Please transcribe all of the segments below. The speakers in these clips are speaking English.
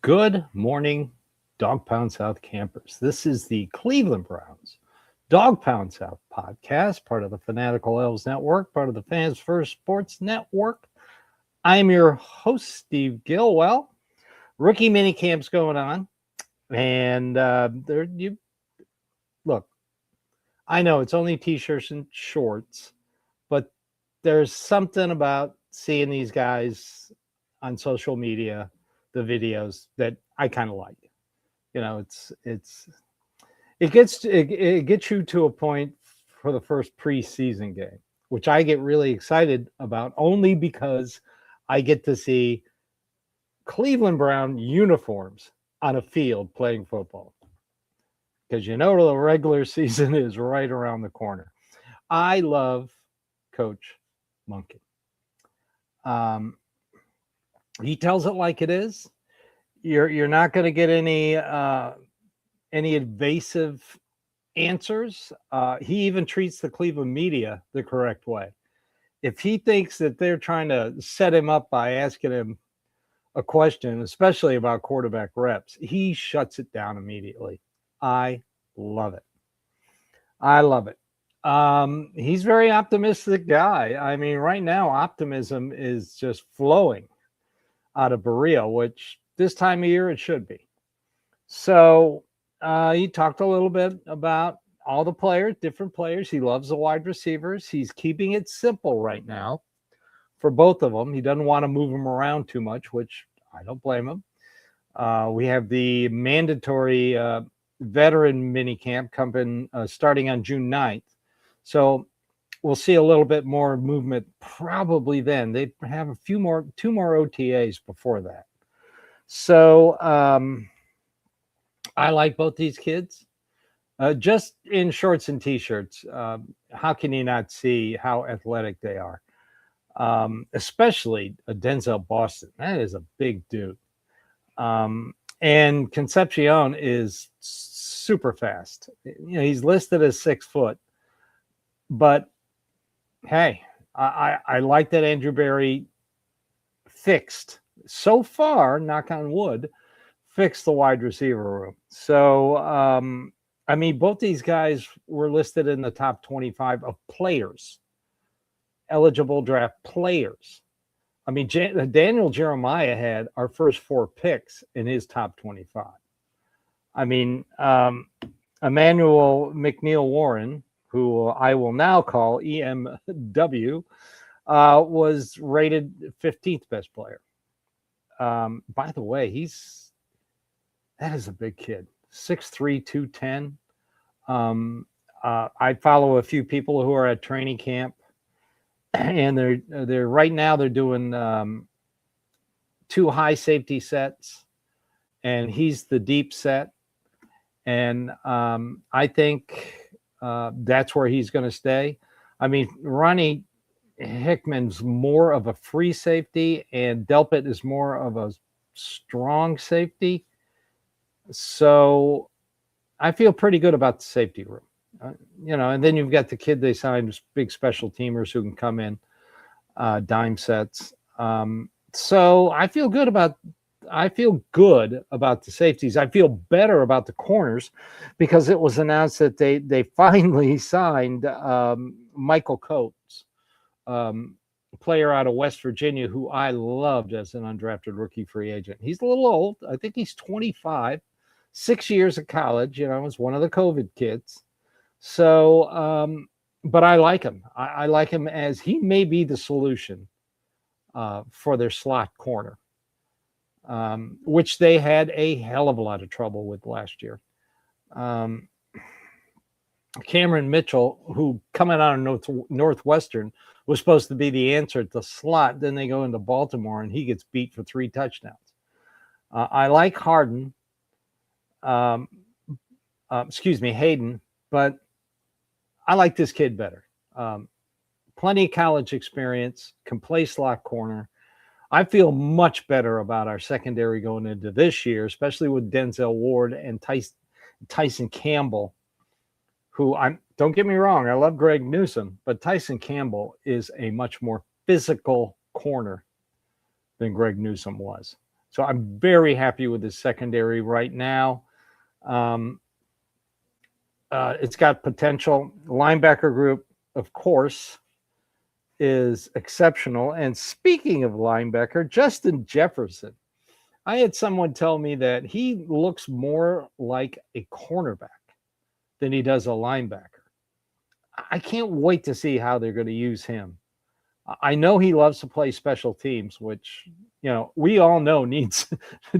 Good morning, Dawgpound South campers. This is the Cleveland Browns Dawgpound South podcast, part of the Fanatical Elves Network, part of the Fans First Sports Network. I'm your host, Steve Gilwell. Rookie mini camps going on, and there you look. I know it's only t-shirts and shorts, but there's something about seeing these guys on social media, the videos that I kind of like. You know, it gets you to a point for the first preseason game, which I get really excited about only because I get to see Cleveland Brown uniforms on a field playing football. Because you know the regular season is right around the corner. I love Coach Monken. He tells it like it is. You're not going to get any evasive answers. He even treats the Cleveland media the correct way. If he thinks that they're trying to set him up by asking him a question, especially about quarterback reps, he shuts it down immediately. I love it. I love it. He's a very optimistic guy. I mean, right now, optimism is just flowing out of Berea, which this time of year it should be. So he talked a little bit about all the players, different players. He loves the wide receivers. He's keeping it simple right now for both of them. He doesn't want to move them around too much, which I don't blame him. We have the mandatory veteran minicamp coming starting on June 9th. So we'll see a little bit more movement probably then. They have two more OTAs before that. So I like both these kids. Just in shorts and t-shirts, how can you not see how athletic they are? Especially Denzel Boston. That is a big dude. And Concepcion is super fast. You know, he's listed as 6 foot, but hey, I like that Andrew Berry fixed so far, knock on wood, fixed the wide receiver room. So, I mean, both these guys were listed in the top 25 of players, eligible draft players. I mean, Daniel Jeremiah had our first 4 picks in his top 25. I mean, Emmanuel McNeil Warren, who I will now call EMW, was rated 15th best player. By the way, that is a big kid, 6'3", 210. I follow a few people who are at training camp, and they're right now they're doing 2 high safety sets, and he's the deep set, and I think that's where he's going to stay. I mean, Ronnie Hickman's more of a free safety, and Delpit is more of a strong safety. So I feel pretty good about the safety room. You know, and then you've got the kid they signed, big special teamers who can come in, dime sets. So I feel good about the safeties. I feel better about the corners because it was announced that they finally signed Michael Coates, player out of West Virginia, who I loved as an undrafted rookie free agent. He's a little old. I think he's 25, 6 years of college. You know, was one of the COVID kids. So, but I like him. I like him as he may be the solution for their slot corner, which they had a hell of a lot of trouble with last year. Cameron Mitchell, who coming out of Northwestern, was supposed to be the answer at the slot. Then they go into Baltimore, and he gets beat for 3 touchdowns. I like Hayden, but I like this kid better. Plenty of college experience, can play slot corner. I feel much better about our secondary going into this year, especially with Denzel Ward and Tyson Campbell, who don't get me wrong, I love Greg Newsome, but Tyson Campbell is a much more physical corner than Greg Newsome was. So I'm very happy with his secondary right now. Um, it's got potential. Linebacker group, of course, is exceptional. And speaking of linebacker, Justin Jefferson, I had someone tell me that he looks more like a cornerback than he does a linebacker. I can't wait to see how they're going to use him. I know he loves to play special teams, which, we all know needs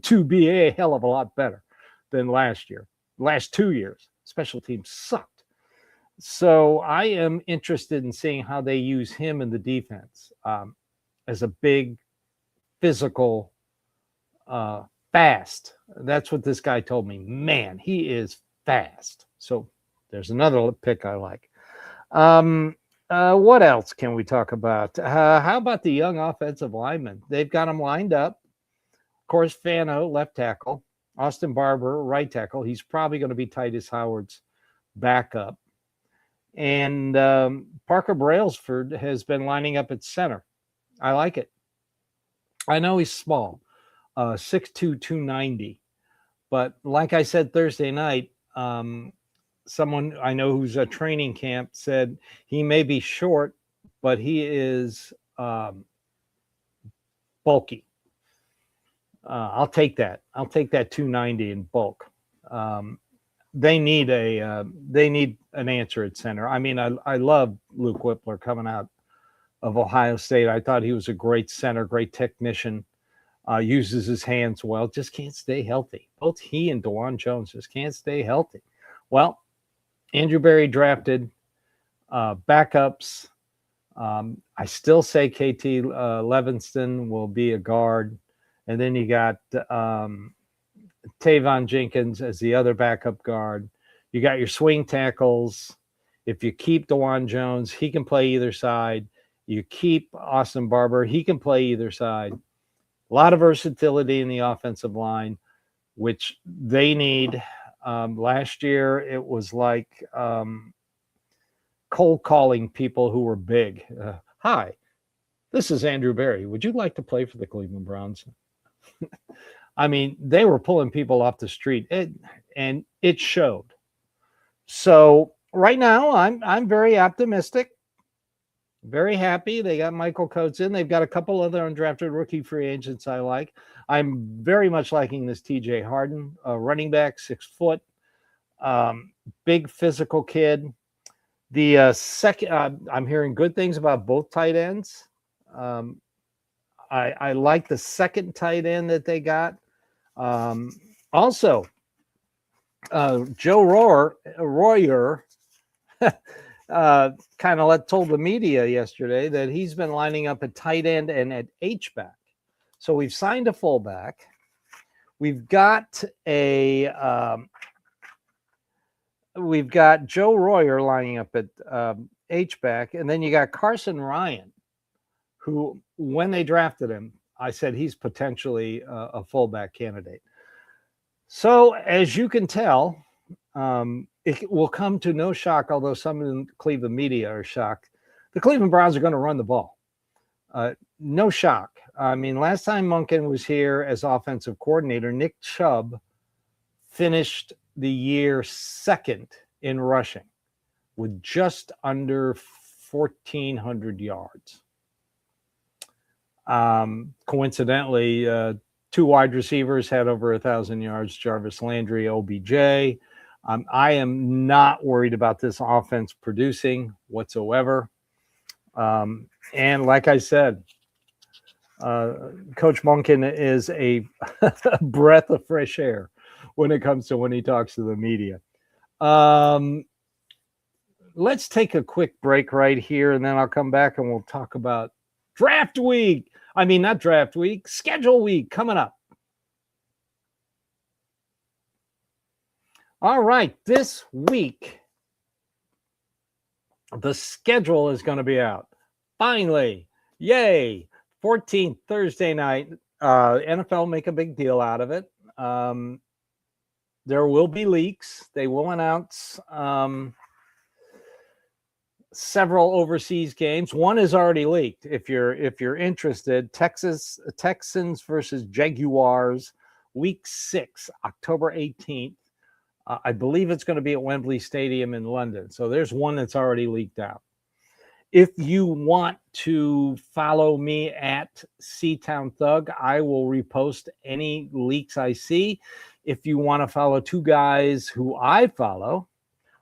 to be a hell of a lot better than last year. Last 2 years, special teams sucked. So I am interested in seeing how they use him in the defense as a big, physical, fast. That's what this guy told me. Man, he is fast. So there's another pick I like. What else can we talk about? How about the young offensive linemen? They've got them lined up. Of course, Fano, left tackle. Austin Barber, right tackle. He's probably going to be Titus Howard's backup. And Parker Brailsford has been lining up at center. I like it. I know he's small, 6'2", 290. But like I said Thursday night, someone I know who's at training camp said he may be short, but he is bulky. I'll take that. I'll take that 290 in bulk. They need an answer at center. I mean, I love Luke Whippler coming out of Ohio State. I thought he was a great center, great technician. Uses his hands well, just can't stay healthy. Both he and DeJuan Jones just can't stay healthy. Well, Andrew Berry drafted backups. I still say KT Levinston will be a guard. And then you got Tavon Jenkins as the other backup guard. You got your swing tackles. If you keep DeJuan Jones, he can play either side. You keep Austin Barber, he can play either side. A lot of versatility in the offensive line, which they need. Last year, it was like cold calling people who were big. Hi, this is Andrew Berry. Would you like to play for the Cleveland Browns? I mean, they were pulling people off the street, and it showed. So right now, I'm very optimistic. Very happy. They got Michael Coates in. They've got a couple other undrafted rookie free agents I like. I'm very much liking this TJ Harden, running back, 6 foot, big physical kid. The second, I'm hearing good things about both tight ends. I like the second tight end that they got. Also, Joe Royer kind of told the media yesterday that he's been lining up at tight end and at H-back. So we've signed a fullback. We've got Joe Royer lining up at H-back, and then you got Carson Ryan, who, when they drafted him, I said he's potentially a fullback candidate. So as you can tell, it will come to no shock, although some in the Cleveland media are shocked. The Cleveland Browns are going to run the ball. No shock. I mean, last time Monken was here as offensive coordinator, Nick Chubb finished the year second in rushing with just under 1,400 yards. Coincidentally, 2 wide receivers had over 1,000 yards, Jarvis Landry, OBJ. I am not worried about this offense producing whatsoever. And like I said, Coach Monken is a breath of fresh air when it comes to when he talks to the media. Let's take a quick break right here, and then I'll come back and we'll talk about draft week. I mean, not draft week, schedule week coming up. All right, this week, the schedule is going to be out. Finally, yay, 14th, Thursday night. NFL make a big deal out of it. There will be leaks. They will announce several overseas games. One is already leaked. If you're interested, Texans versus Jaguars, Week 6, October 18th. I believe it's going to be at Wembley Stadium in London. So there's one that's already leaked out. If you want to follow me at Seatown Thug, I will repost any leaks I see. If you want to follow two guys who I follow,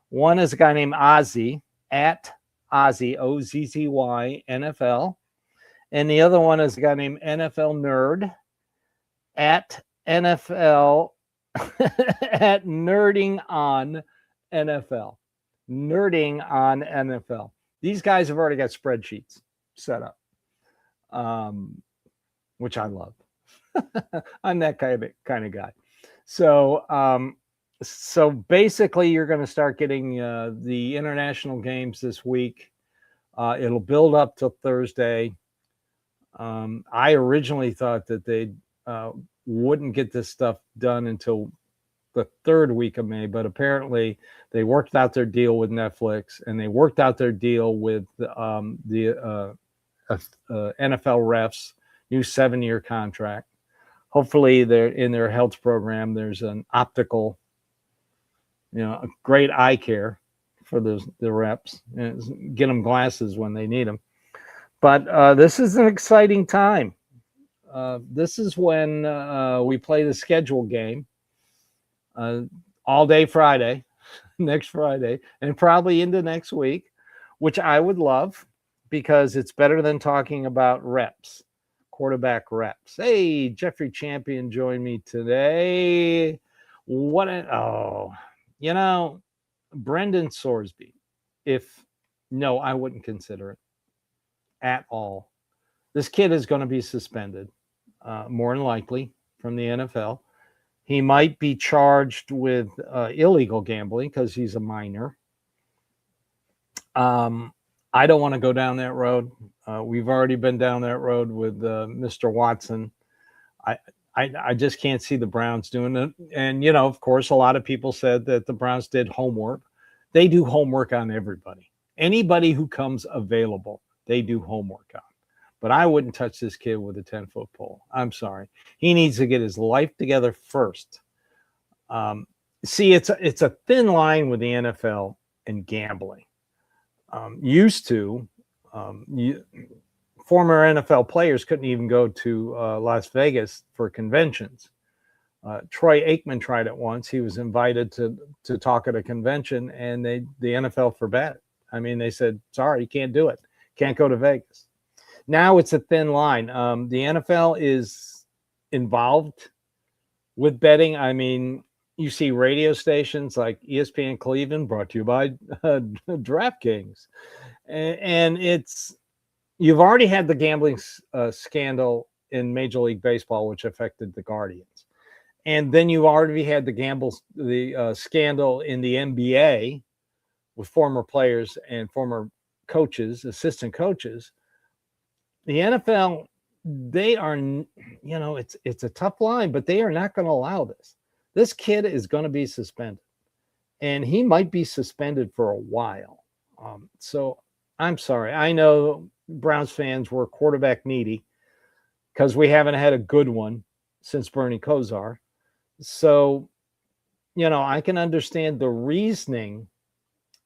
one is a guy named Ozzy at Ozzy, OZZY NFL. And the other one is a guy named NFL Nerd at NFL at Nerding on NFL. Nerding on NFL. These guys have already got spreadsheets set up, which I love. I'm that kind of guy. So so basically, you're going to start getting the international games this week. It'll build up till Thursday. I originally thought that they wouldn't get this stuff done until the third week of May, but apparently they worked out their deal with Netflix, and they worked out their deal with the NFL refs, new 7-year contract. Hopefully, they're in their health program. There's an optical, a great eye care for the reps, and get them glasses when they need them. But this is an exciting time. This is when we play the schedule game all day Friday, next Friday, and probably into next week, which I would love because it's better than talking about reps, quarterback reps. Hey, Jeffrey Champion joined me today. Brendan Sorsby. No, I wouldn't consider it at all. This kid is going to be suspended, more than likely, from the NFL. He might be charged with illegal gambling because he's a minor. I don't want to go down that road. We've already been down that road with Mr. Watson. I just can't see the Browns doing it. And, of course, a lot of people said that the Browns did homework. They do homework on everybody. Anybody who comes available, they do homework on. But I wouldn't touch this kid with a 10-foot pole. I'm sorry. He needs to get his life together first. See, it's a thin line with the NFL and gambling. Former NFL players couldn't even go to Las Vegas for conventions. Troy Aikman tried it once. He was invited to talk at a convention, and the NFL forbade it. I mean, they said, sorry, you can't do it. Can't go to Vegas. Now it's a thin line. The NFL is involved with betting. I mean, you see radio stations like ESPN Cleveland, brought to you by DraftKings. And you've already had the gambling scandal in Major League Baseball, which affected the Guardians. And then you already had the scandal in the NBA with former players and former coaches, assistant coaches. The NFL, they are, it's a tough line, but they are not going to allow this. This kid is going to be suspended, and he might be suspended for a while. So I'm sorry. I know Browns fans were quarterback needy because we haven't had a good one since Bernie Kosar. So, I can understand the reasoning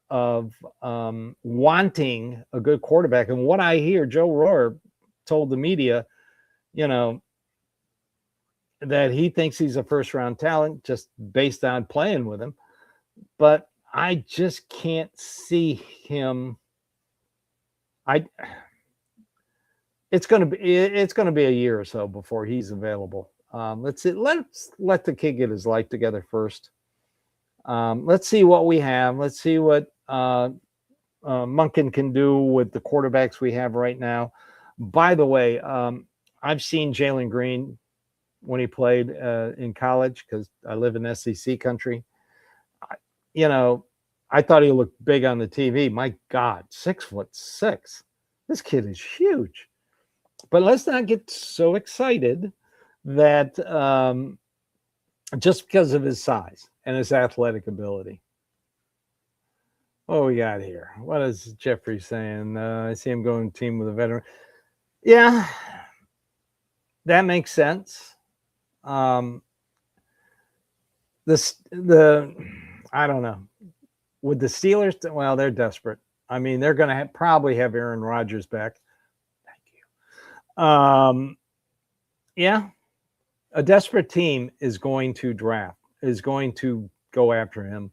of wanting a good quarterback. And what I hear, Joe Royer told the media, that he thinks he's a first-round talent just based on playing with him. But I just can't see him. It's going to be a year or so before he's available. Let's let the kid get his life together first. Let's see what we have. Let's see what Monken can do with the quarterbacks we have right now. By the way, I've seen Jalen Green when he played in college because I live in SEC country. I thought he looked big on the TV. My God, 6'6". This kid is huge. But let's not get so excited that just because of his size and his athletic ability. What we got here? What is Jeffrey saying? I see him going team with a veteran. Yeah, that makes sense. Um, the I don't know. Would the Steelers? Well, they're desperate. I mean, they're going to probably have Aaron Rodgers back. Thank you. Yeah, a desperate team is going to go after him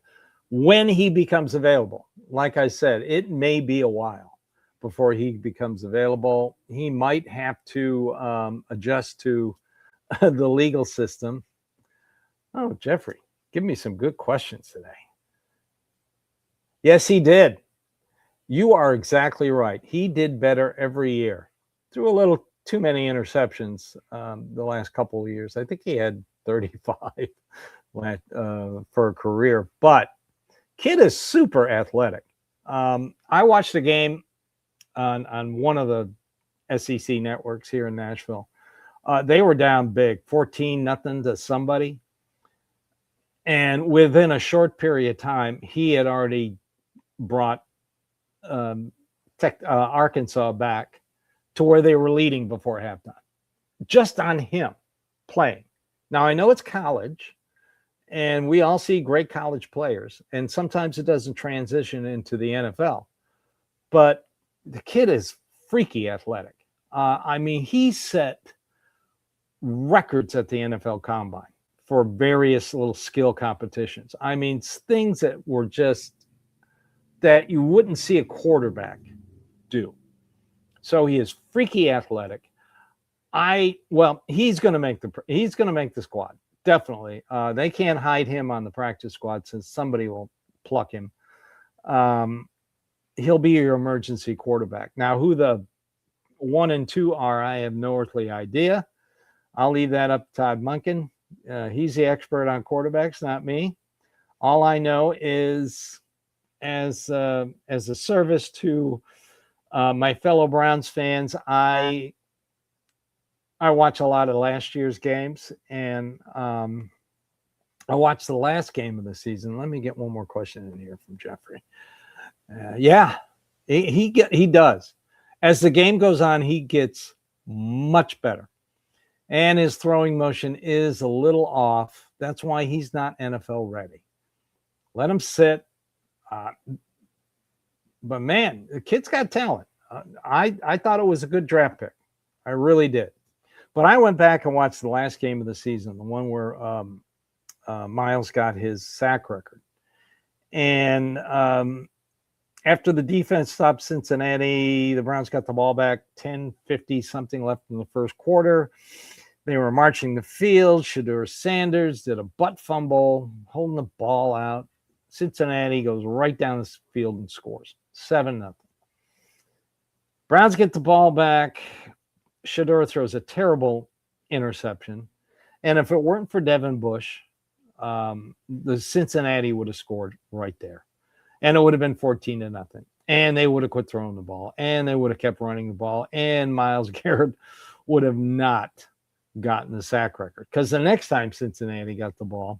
when he becomes available. Like I said, it may be a while before he becomes available. He might have to adjust to the legal system. Oh, Jeffrey, give me some good questions today. Yes, he did. You are exactly right. He did better every year. Threw a little too many interceptions the last couple of years. I think he had 35 for a career, but kid is super athletic. I watched the game on one of the SEC networks here in Nashville. They were down big, 14-0 to somebody. And within a short period of time, he had already brought Arkansas back to where they were leading before halftime, just on him playing. Now, I know it's college, and we all see great college players, and sometimes it doesn't transition into the NFL, but the kid is freaky athletic. I mean, he set records at the NFL Combine for various little skill competitions. I mean, things that were just that you wouldn't see a quarterback do. So he is freaky athletic. He's going to make the squad. Definitely. They can't hide him on the practice squad since somebody will pluck him. He'll be your emergency quarterback. Now, who the 1 and 2 are, I have no earthly idea. I'll leave that up to Todd Monken. He's the expert on quarterbacks, not me. All I know is, as a service to my fellow Browns fans, I watch a lot of last year's games, and I watched the last game of the season. Let me get one more question in here from Jeffrey. Yeah, he does. As the game goes on, he gets much better. And his throwing motion is a little off. That's why he's not NFL ready. Let him sit. But man, the kid's got talent. I thought it was a good draft pick. I really did. But I went back and watched the last game of the season, the one where Miles got his sack record. And after the defense stopped Cincinnati, the Browns got the ball back, 10:50 something left in the first quarter. They were marching the field. Shedeur Sanders did a butt fumble, holding the ball out. Cincinnati goes right down the field and scores 7-0. Browns get the ball back. Shedeur throws a terrible interception. And if it weren't for Devin Bush, the Cincinnati would have scored right there. And it would have been 14-0. And they would have quit throwing the ball. And they would have kept running the ball. And Myles Garrett would have not gotten the sack record. Because the next time Cincinnati got the ball,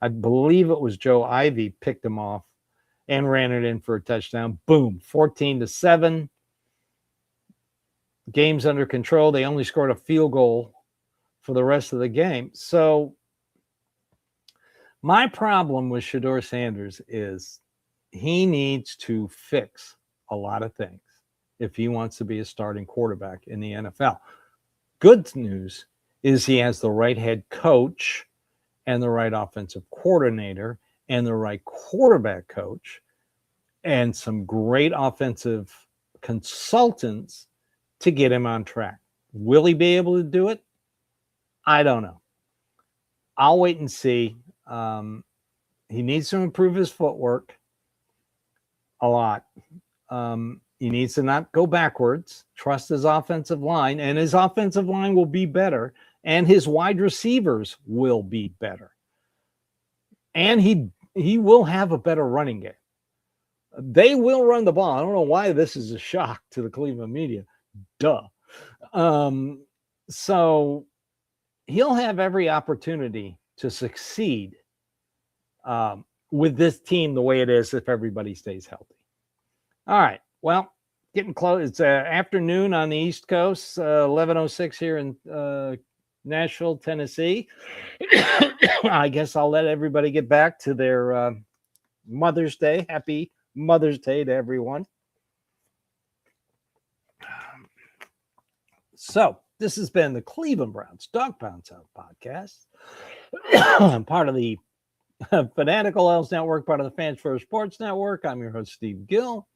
I believe it was Joe Ivy picked him off and ran it in for a touchdown. Boom, 14-7. Game's under control. They only scored a field goal for the rest of the game. So my problem with Shedeur Sanders is he needs to fix a lot of things if he wants to be a starting quarterback in the NFL. Good news is he has the right head coach and the right offensive coordinator and the right quarterback coach and some great offensive consultants to get him on track. Will he be able to do it? I don't know. I'll wait and see. He needs to improve his footwork a lot. He needs to not go backwards, trust his offensive line, and his offensive line will be better, and his wide receivers will be better. And he will have a better running game. They will run the ball. I don't know why this is a shock to the Cleveland media. Duh. So he'll have every opportunity to succeed with this team the way it is if everybody stays healthy. All right. Well, getting close. It's afternoon on the East Coast, 11:06 here in Nashville, Tennessee. I guess I'll let everybody get back to their Mother's Day. Happy Mother's Day to everyone. So this has been the Cleveland Browns Dawgpound Sound podcast. I'm part of the Fanatical Elves Network, part of the Fans First Sports Network. I'm your host, Steve Gill.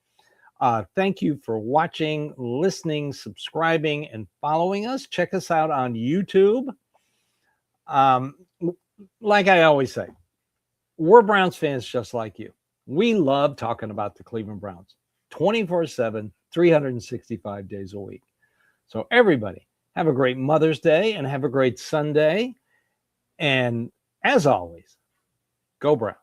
Thank you for watching, listening, subscribing, and following us. Check us out on YouTube. Like I always say, we're Browns fans just like you. We love talking about the Cleveland Browns 24/7, 365 days a week. So everybody, have a great Mother's Day and have a great Sunday. And as always, go Browns.